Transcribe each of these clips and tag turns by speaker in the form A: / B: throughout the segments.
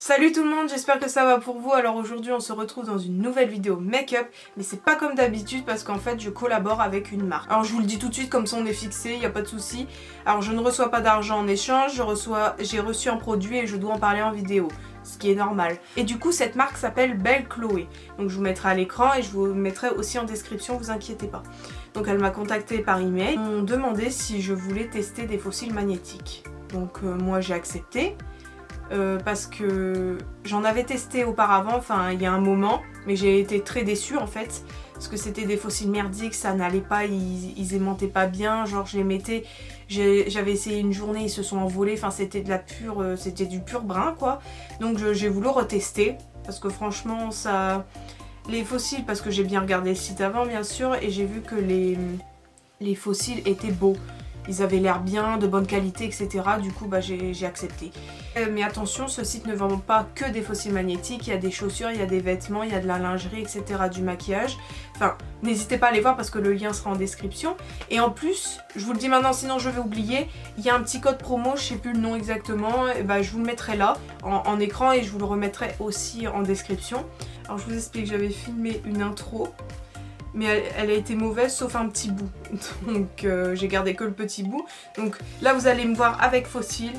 A: Salut tout le monde, j'espère que ça va pour vous. Alors aujourd'hui on se retrouve dans une nouvelle vidéo make-up, mais c'est pas comme d'habitude parce qu'en fait je collabore avec une marque. Alors je vous le dis tout de suite, comme ça on est fixé, il n'y a pas de souci. Alors je ne reçois pas d'argent en échange, j'ai reçu un produit et je dois en parler en vidéo, ce qui est normal. Et du coup cette marque s'appelle Belle Chloé, donc je vous mettrai à l'écran et je vous mettrai aussi en description, vous inquiétez pas. Donc elle m'a contacté par email, ils m'ont demandé si je voulais tester des fossiles magnétiques. Donc moi j'ai accepté. Parce que j'en avais testé auparavant, enfin il y a un moment, mais j'ai été très déçue en fait, parce que c'était des fossiles merdiques, ça n'allait pas, ils aimantaient pas bien, genre je les mettais, j'avais essayé une journée, ils se sont envolés, enfin c'était c'était du pur brin quoi, donc j'ai voulu retester, parce que franchement ça, les fossiles, parce que j'ai bien regardé le site avant bien sûr, et j'ai vu que les fossiles étaient beaux. Ils avaient l'air bien, de bonne qualité, etc. Du coup, j'ai accepté. Mais attention, ce site ne vend pas que des fossiles magnétiques. Il y a des chaussures, il y a des vêtements, il y a de la lingerie, etc. Du maquillage. Enfin, n'hésitez pas à les voir parce que le lien sera en description. Et en plus, je vous le dis maintenant, sinon je vais oublier, il y a un petit code promo, je sais plus le nom exactement. Et je vous le mettrai là, en écran, et je vous le remettrai aussi en description. Alors je vous explique, j'avais filmé une intro. Mais elle a été mauvaise sauf un petit bout, donc j'ai gardé que le petit bout. Donc là vous allez me voir avec fossiles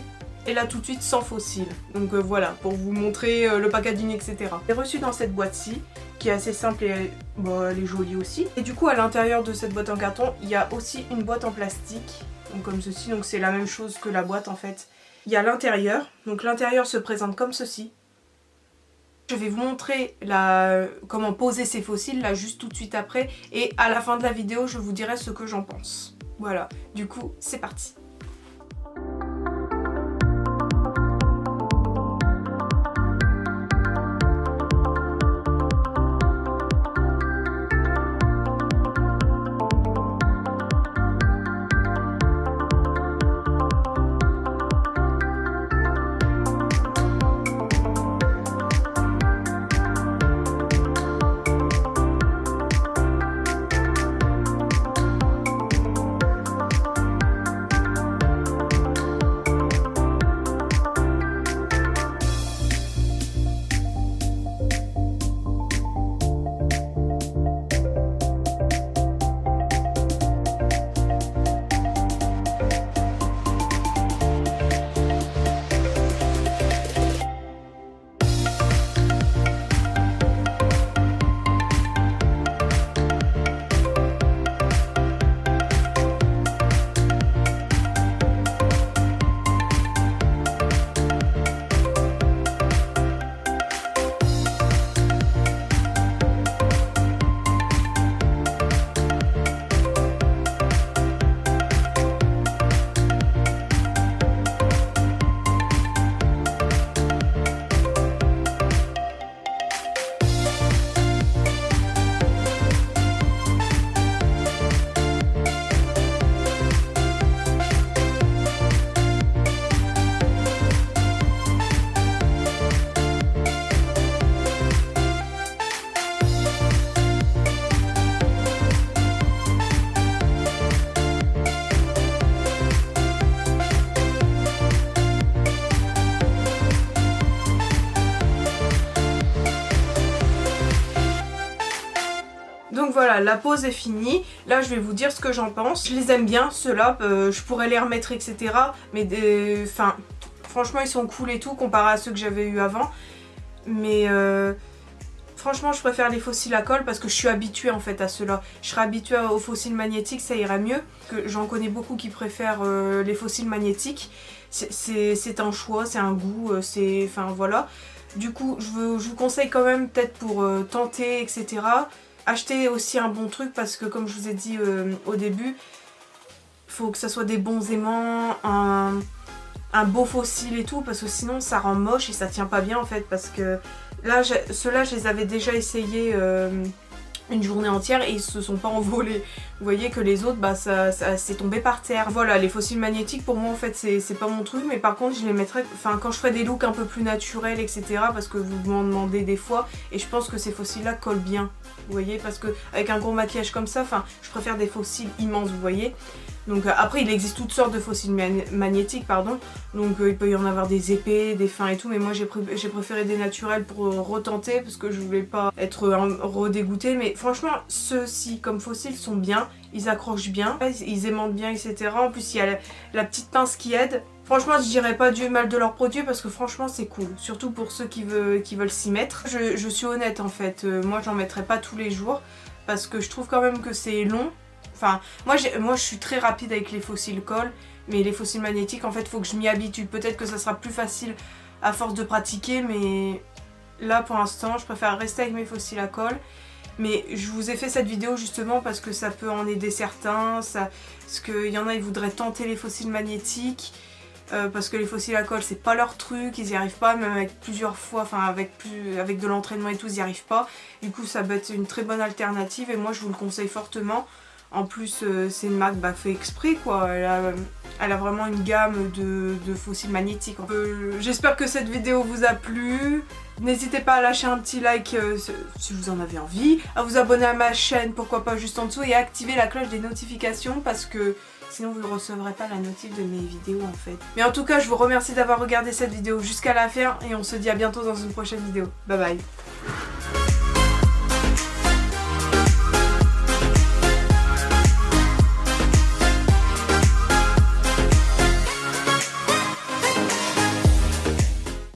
A: et là tout de suite sans fossiles. Donc voilà, pour vous montrer le packaging, etc. J'ai reçu dans cette boîte-ci, qui est assez simple et elle est jolie aussi. Et du coup à l'intérieur de cette boîte en carton, il y a aussi une boîte en plastique, donc comme ceci, donc c'est la même chose que la boîte en fait. Il y a l'intérieur, donc l'intérieur se présente comme ceci. Je vais vous montrer comment poser ces fossiles là juste tout de suite après, et à la fin de la vidéo je vous dirai ce que j'en pense. Voilà, du coup c'est parti. Donc voilà, la pose est finie. Là je vais vous dire ce que j'en pense. Je les aime bien ceux-là, je pourrais les remettre, etc. Mais franchement ils sont cool et tout comparé à ceux que j'avais eu avant. Mais franchement je préfère les fossiles à colle parce que je suis habituée en fait à ceux-là. Je serais habituée aux fossiles magnétiques, ça irait mieux. J'en connais beaucoup qui préfèrent les fossiles magnétiques. C'est un choix, c'est un goût, enfin voilà. Du coup je vous conseille quand même peut-être pour tenter, etc. Achetez aussi un bon truc parce que comme je vous ai dit au début, il faut que ça soit des bons aimants, un beau fossile et tout, parce que sinon ça rend moche et ça tient pas bien en fait, parce que là ceux-là je les avais déjà essayés une journée entière et ils se sont pas envolés. Vous voyez que les autres ça s'est tombé par terre. Voilà, les fossiles magnétiques pour moi en fait c'est pas mon truc, mais par contre je les mettrais quand je ferai des looks un peu plus naturels, etc. parce que vous m'en demandez des fois et je pense que ces fossiles là collent bien. Vous voyez, parce que avec un gros maquillage comme ça, je préfère des fossiles immenses, vous voyez. Donc après il existe toutes sortes de fossiles magnétiques pardon, donc il peut y en avoir des épais, des fins et tout, mais moi j'ai préféré des naturels pour retenter parce que je voulais pas être redégoûtée. Mais franchement ceux-ci comme fossiles sont bien, ils accrochent bien, ils aimantent bien etc. En plus il y a la petite pince qui aide. Franchement je dirais pas du mal de leurs produits parce que franchement c'est cool, surtout pour ceux qui veulent s'y mettre. Je suis honnête en fait, moi j'en mettrai pas tous les jours parce que je trouve quand même que c'est long. Enfin, moi je suis très rapide avec les fossiles colle, mais les fossiles magnétiques, en fait, faut que je m'y habitue. Peut-être que ça sera plus facile à force de pratiquer, mais là, pour l'instant, je préfère rester avec mes fossiles à colle. Mais je vous ai fait cette vidéo justement parce que ça peut en aider certains, parce qu'il y en a, ils voudraient tenter les fossiles magnétiques, parce que les fossiles à colle, c'est pas leur truc, ils y arrivent pas, même avec plusieurs fois, enfin avec de l'entraînement et tout, ils y arrivent pas. Du coup, ça peut être une très bonne alternative et moi, je vous le conseille fortement. En plus c'est une marque fait exprès quoi, elle a vraiment une gamme de fossiles magnétiques. J'espère que cette vidéo vous a plu, n'hésitez pas à lâcher un petit like si vous en avez envie, à vous abonner à ma chaîne pourquoi pas juste en dessous et à activer la cloche des notifications parce que sinon vous ne recevrez pas la notif de mes vidéos en fait. Mais en tout cas je vous remercie d'avoir regardé cette vidéo jusqu'à la fin et on se dit à bientôt dans une prochaine vidéo. Bye bye.